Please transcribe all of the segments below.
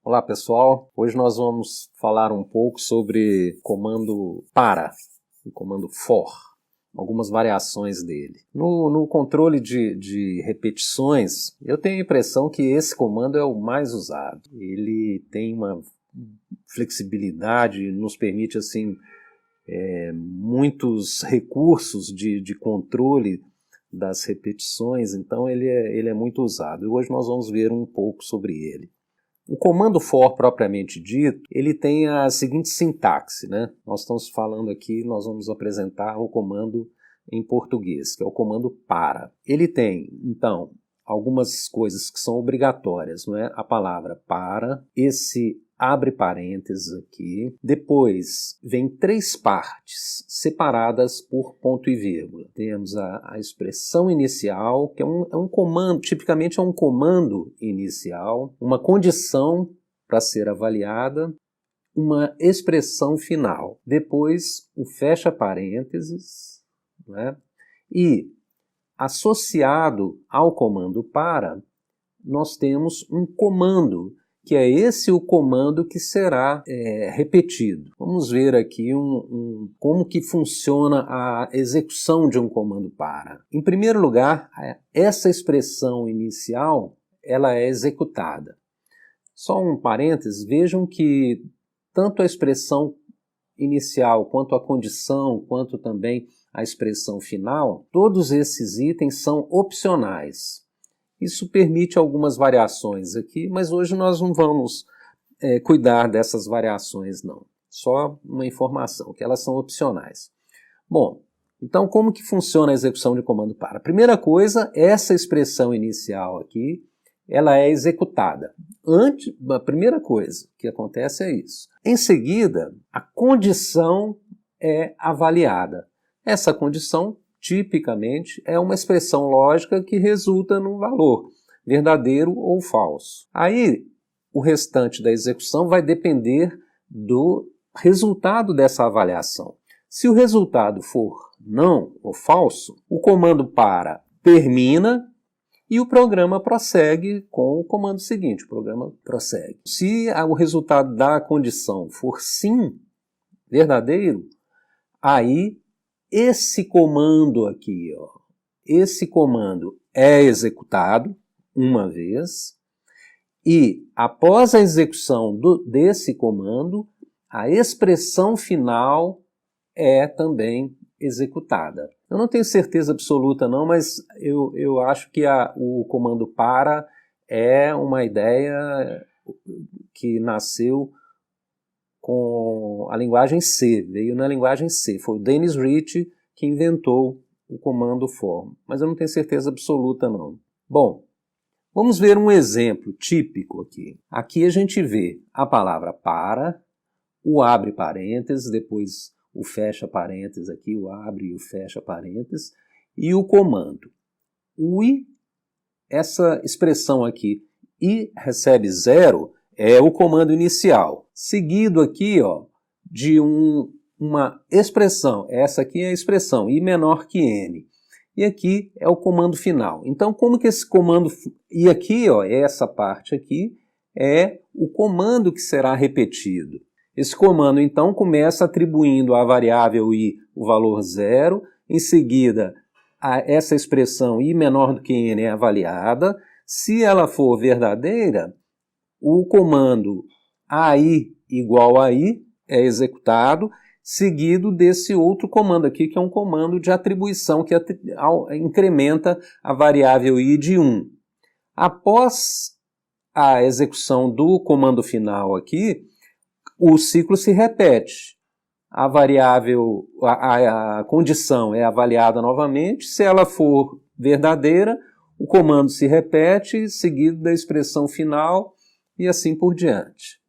Olá pessoal, hoje nós vamos falar um pouco sobre comando para e comando for, algumas variações dele. No controle de repetições, eu tenho a impressão que esse comando é o mais usado. Ele tem uma flexibilidade, nos permite assim, muitos recursos de controle das repetições, então ele é muito usado. E hoje nós vamos ver um pouco sobre ele. O comando for propriamente dito, ele tem a seguinte sintaxe, né? Nós estamos falando aqui, nós vamos apresentar o comando em português, que é o comando para. Ele tem, então, algumas coisas que são obrigatórias, não é? A palavra para, esse abre parênteses aqui, depois vem três partes separadas por ponto e vírgula. Temos a expressão inicial, que é um comando, tipicamente é um comando inicial, uma condição para ser avaliada, uma expressão final. Depois o fecha parênteses, né? E associado ao comando para, nós temos um comando, que é esse o comando que será repetido. Vamos ver aqui como que funciona a execução de um comando para. Em primeiro lugar, essa expressão inicial ela é executada. Só um parênteses, vejam que tanto a expressão inicial, quanto a condição, quanto também a expressão final, todos esses itens são opcionais. Isso permite algumas variações aqui, mas hoje nós não vamos cuidar dessas variações não. Só uma informação, que elas são opcionais. Bom, então como que funciona a execução de comando para? Primeira coisa, essa expressão inicial aqui, ela é executada. A primeira coisa que acontece é isso. Em seguida, a condição é avaliada. Essa condição tipicamente é uma expressão lógica que resulta num valor, verdadeiro ou falso. Aí, o restante da execução vai depender do resultado dessa avaliação. Se o resultado for não ou falso, o comando para termina e o programa prossegue com o comando seguinte. O programa prossegue. Se o resultado da condição for sim, verdadeiro, aí esse comando aqui, ó, esse comando é executado uma vez e após a execução desse comando, a expressão final é também executada. Eu não tenho certeza absoluta não, mas eu acho que o comando para é uma ideia que nasceu com a linguagem C, veio na linguagem C. Foi o Dennis Ritchie que inventou o comando for, mas eu não tenho certeza absoluta não. Bom, vamos ver um exemplo típico aqui. Aqui a gente vê a palavra para, o abre parênteses, depois o fecha parênteses aqui, o abre e o fecha parênteses, e o comando. O i, essa expressão aqui, i recebe 0, é o comando inicial. Seguido aqui, ó, de uma expressão. Essa aqui é a expressão, i menor que n. E aqui é o comando final. Então, como que esse comando... E aqui, ó, essa parte aqui é o comando que será repetido. Esse comando, então, começa atribuindo à variável i o valor 0. Em seguida, essa expressão i menor do que n é avaliada. Se ela for verdadeira, o comando AI igual a I é executado, seguido desse outro comando aqui, que é um comando de atribuição que incrementa a variável I de 1. Após a execução do comando final aqui, o ciclo se repete. A variável, a condição é avaliada novamente. Se ela for verdadeira, o comando se repete, seguido da expressão final, e assim por diante.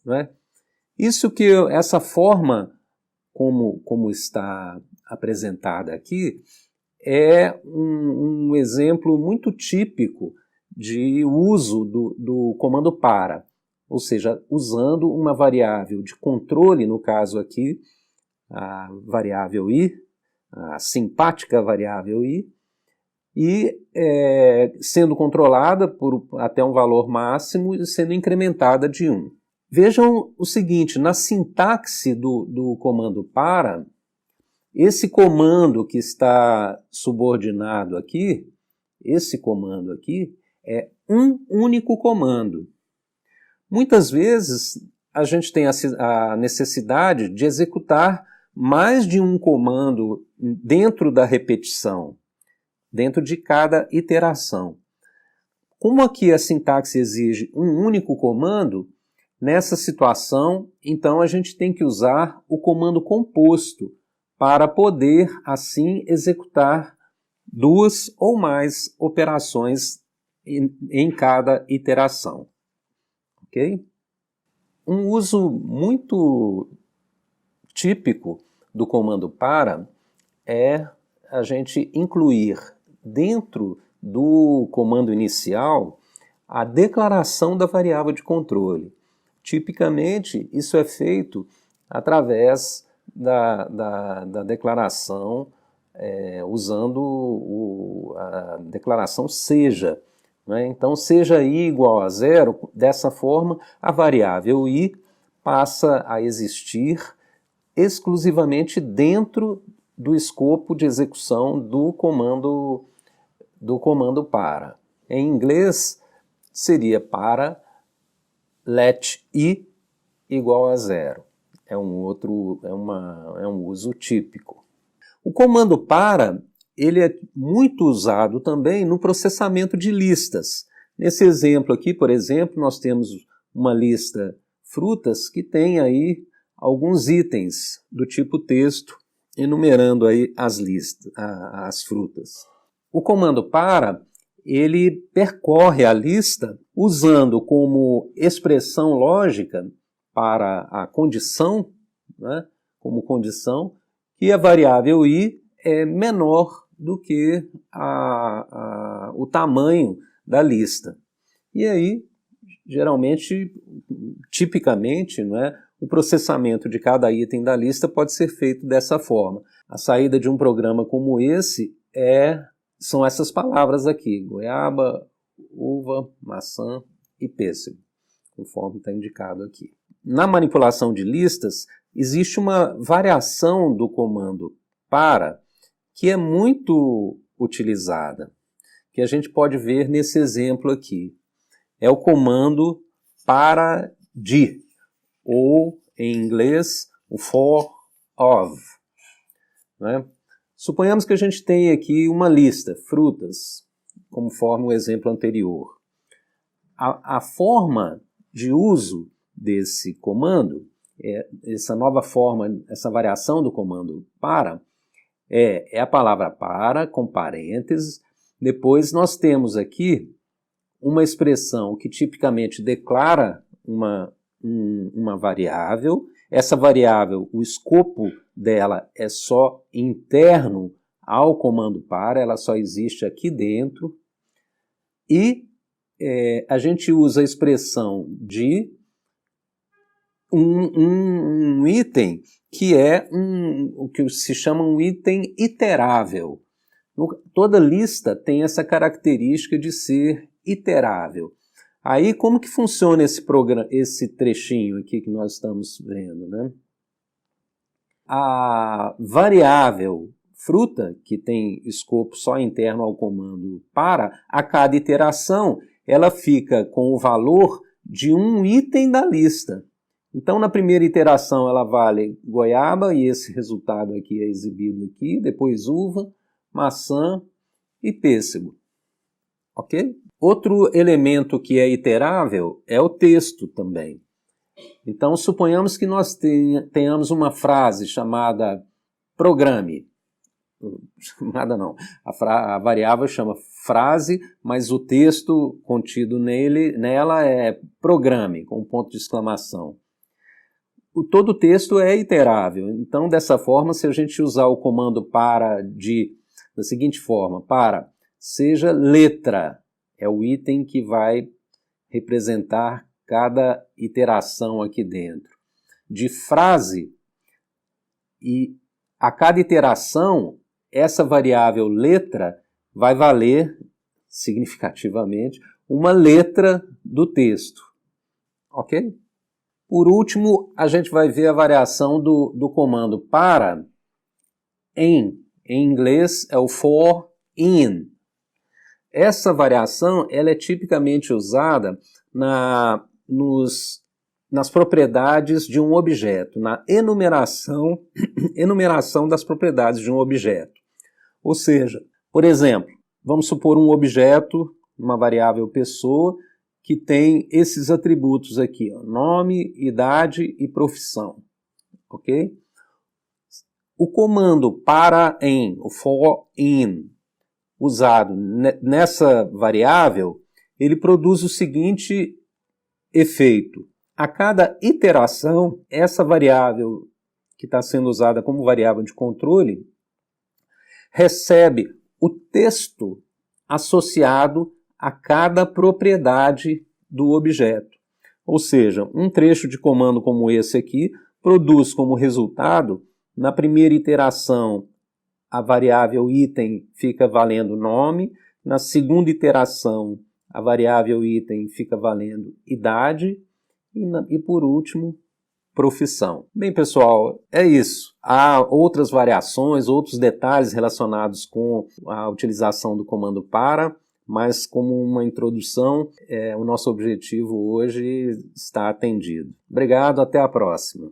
Não é? Essa forma como está apresentada aqui é um exemplo muito típico de uso do comando para, ou seja, usando uma variável de controle, no caso aqui, a variável i, a simpática variável i, e sendo controlada por até um valor máximo e sendo incrementada de 1. Vejam o seguinte, na sintaxe do comando para, esse comando que está subordinado aqui, esse comando aqui, é um único comando. Muitas vezes a gente tem a necessidade de executar mais de um comando dentro da repetição, dentro de cada iteração. Como aqui a sintaxe exige um único comando, nessa situação, então a gente tem que usar o comando composto para poder, assim, executar 2 ou mais operações em cada iteração. Ok? Um uso muito típico do comando para é a gente incluir dentro do comando inicial a declaração da variável de controle. Tipicamente, isso é feito através da declaração, usando a declaração seja. Né? Então, seja i igual a 0, dessa forma, a variável i passa a existir exclusivamente dentro do escopo de execução do comando para. Em inglês, seria para let i igual a 0. É um uso típico. O comando para, ele é muito usado também no processamento de listas. Nesse exemplo aqui, por exemplo, nós temos uma lista frutas que tem aí alguns itens do tipo texto, enumerando aí as frutas. O comando para, ele percorre a lista usando como expressão lógica para a condição, né, como condição, que a variável i é menor do que o tamanho da lista. E aí, geralmente, tipicamente, não é, o processamento de cada item da lista pode ser feito dessa forma. A saída de um programa como esse são essas palavras aqui, goiaba, uva, maçã e pêssego, conforme está indicado aqui. Na manipulação de listas, existe uma variação do comando para que é muito utilizada, que a gente pode ver nesse exemplo aqui. É o comando para de, ou em inglês, o for of. Né? Suponhamos que a gente tem aqui uma lista, frutas, conforme o exemplo anterior. A forma de uso desse comando, essa nova forma, essa variação do comando para, é a palavra para, com parênteses. Depois nós temos aqui uma expressão que tipicamente declara uma variável. Essa variável, o escopo dela é só interno ao comando para, ela só existe aqui dentro. E a gente usa a expressão de um item que é o que se chama um item iterável. Toda lista tem essa característica de ser iterável. Aí, como que funciona esse trechinho aqui que nós estamos vendo, né? A variável fruta, que tem escopo só interno ao comando para, a cada iteração, ela fica com o valor de um item da lista. Então, na primeira iteração, ela vale goiaba, e esse resultado aqui é exibido aqui, depois uva, maçã e pêssego. Ok? Outro elemento que é iterável é o texto também. Então, suponhamos que nós tenhamos uma frase chamada programe. Chamada não. A variável chama frase, mas o texto contido nela é programe, com um ponto de exclamação. Todo o texto é iterável. Então, dessa forma, se a gente usar o comando para da seguinte forma, para seja letra, é o item que vai representar cada iteração aqui dentro. De frase, e a cada iteração, essa variável letra vai valer significativamente uma letra do texto, ok? Por último, a gente vai ver a variação do comando para em inglês é o for in. Essa variação ela é tipicamente usada nas propriedades de um objeto, na enumeração das propriedades de um objeto. Ou seja, por exemplo, vamos supor um objeto, uma variável pessoa, que tem esses atributos aqui, ó, nome, idade e profissão, ok? O comando para em, o for in, usado nessa variável, ele produz o seguinte efeito. A cada iteração, essa variável que está sendo usada como variável de controle recebe o texto associado a cada propriedade do objeto. Ou seja, um trecho de comando como esse aqui produz como resultado, na primeira iteração, a variável item fica valendo nome, na segunda iteração, a variável item fica valendo idade e por último, profissão. Bem, pessoal, é isso. Há outras variações, outros detalhes relacionados com a utilização do comando para, mas como uma introdução, o nosso objetivo hoje está atendido. Obrigado, até a próxima.